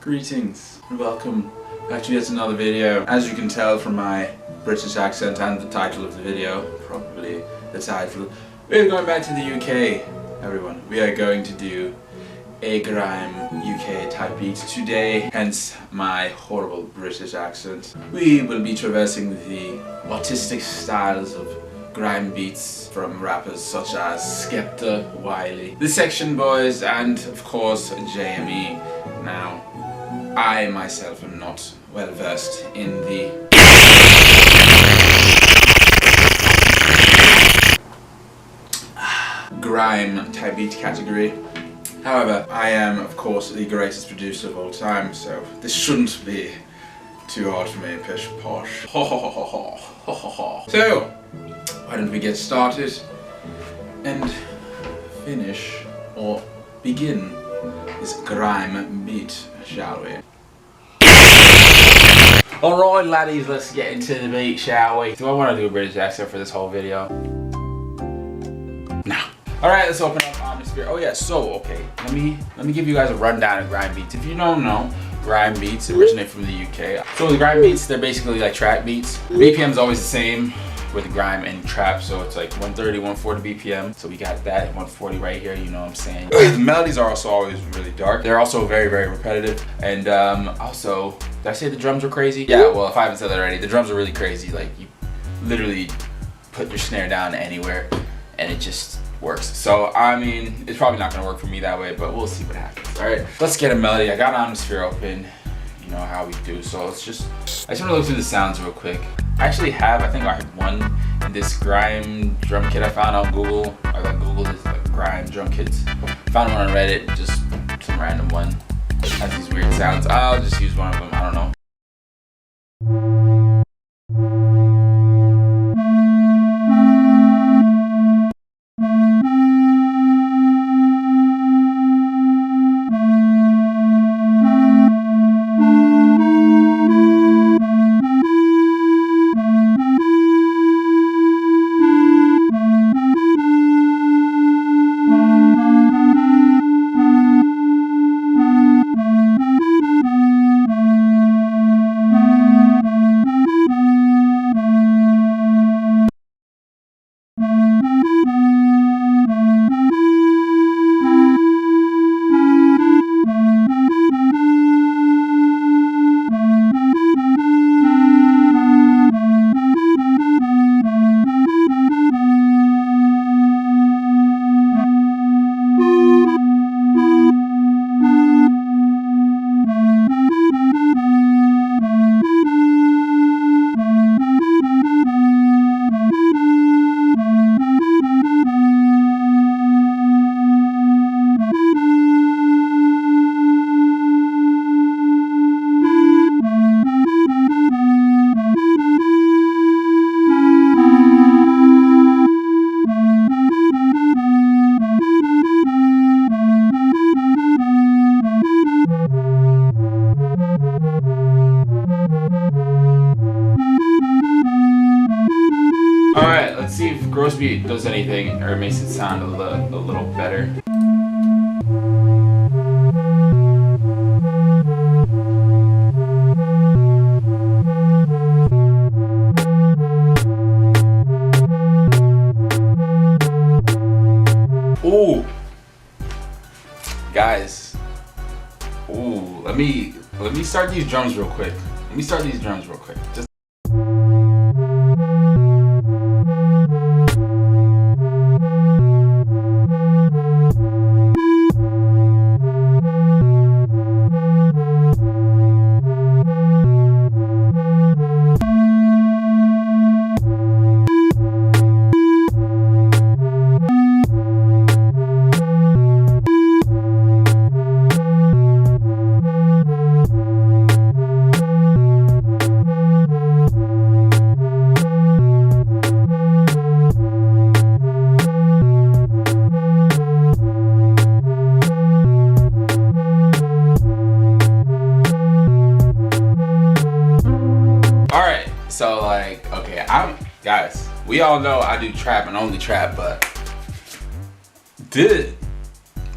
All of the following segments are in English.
Greetings and welcome back to yet another video. As you can tell from my British accent and the title of the video, probably the title, we're going back to the UK, everyone. We are going to do a grime UK type beat today, hence my horrible British accent. We will be traversing the autistic styles of grime beats from rappers such as Skepta, Wiley, The Section Boys, and of course JME. Now, I myself am not well versed in the grime type beat category. However, I am of course the greatest producer of all time, so this shouldn't be too hard for me. Pish posh. So, why don't we get started and finish or begin this grime beat, shall we? Alright laddies, let's get into the beat, shall we? Do I want to do a British accent for this whole video? No. Alright, let's open up Atmosphere. Oh yeah, so okay, let me give you guys a rundown of grime beats. If you don't know, grime beats originate from the UK. So the grime beats, they're basically like track beats. The BPM is always the same with grime and trap, so it's like 130, 140 BPM. So we got that 140 right here, you know what I'm saying? The melodies are also always really dark. They're also very, very repetitive. And also, did I say the drums were crazy? Yeah, well, if I haven't said that already, the drums are really crazy. Like, you literally put your snare down anywhere and it just works. So, I mean, it's probably not gonna work for me that way, but we'll see what happens. All right, let's get a melody. I got Atmosphere open. You know how we do, so let's just, I just wanna look through the sounds real quick. I actually have, I think I heard one in this grime drum kit I found on Google. I like Googled this, like grime drum kits. Found one on Reddit, just some random one. Has these weird sounds. I'll just use one of them, I don't know. Alright, let's see if Gross Beat does anything or makes it sound a little better. Ooh! Guys. Ooh, let me start these drums real quick. Just So like, okay, guys, we all know I do trap and only trap, but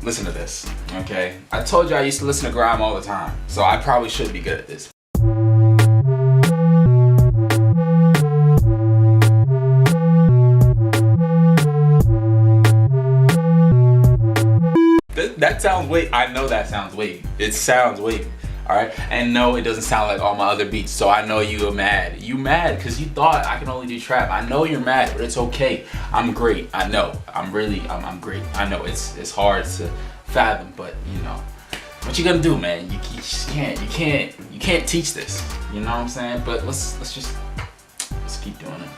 listen to this, okay? I told you I used to listen to grime all the time, so I probably should be good at this. That sounds wavy. I know that sounds wavy. It sounds wavy. Alright? And no, it doesn't sound like all my other beats, so I know you are mad. You mad because you thought I can only do trap. I know you're mad, but it's okay. I'm great. I know. I'm great. I know it's hard to fathom, but you know. What you gonna do, man? You just can't teach this. You know what I'm saying? But let's keep doing it.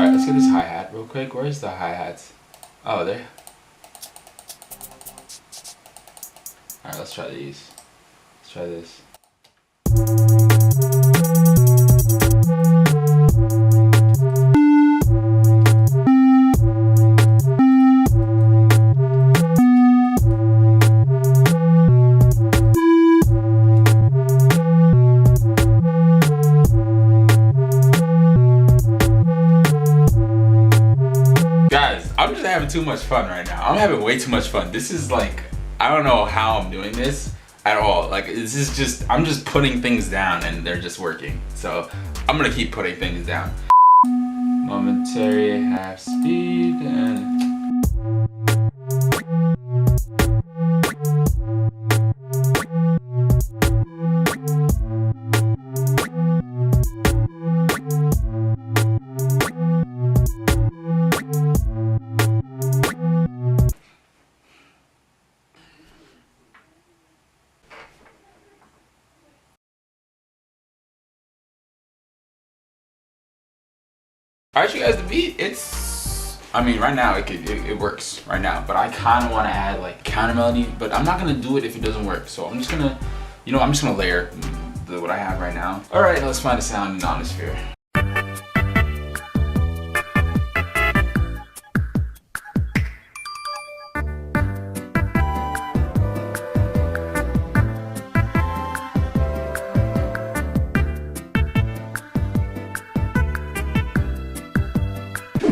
Let's get this hi-hat real quick. Where's the hi-hats? Oh, there. Alright, let's try these. Let's try this. Guys, I'm just having too much fun right now. I'm having way too much fun. This is like, I don't know how I'm doing this at all. Like, this is just, I'm just putting things down and they're just working. So I'm gonna keep putting things down. Momentary half speed and... Alright, you guys, the beat, it's, I mean, right now it works right now, but I kind of want to add like counter melody, but I'm not gonna do it if it doesn't work. So I'm just gonna, you know, I'm just gonna layer what I have right now. All right, let's find a sound in Ionosphere.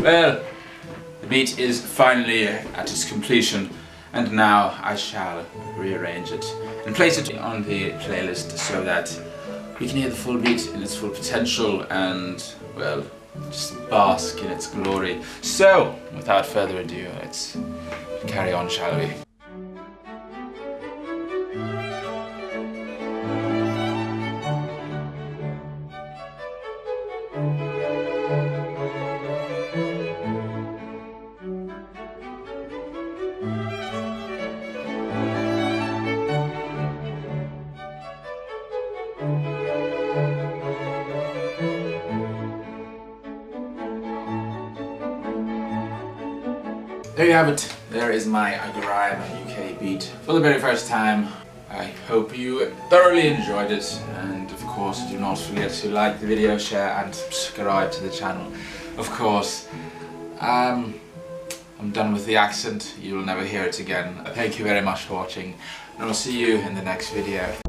Well, the beat is finally at its completion, and now I shall rearrange it and place it on the playlist so that we can hear the full beat in its full potential and, well, just bask in its glory. So, without further ado, let's carry on, shall we? There you have it. There is my Grime UK beat for the very first time. I hope you thoroughly enjoyed it, and of course do not forget to like the video, share and subscribe to the channel. Of course, I'm done with the accent. You'll never hear it again. Thank you very much for watching, and I'll see you in the next video.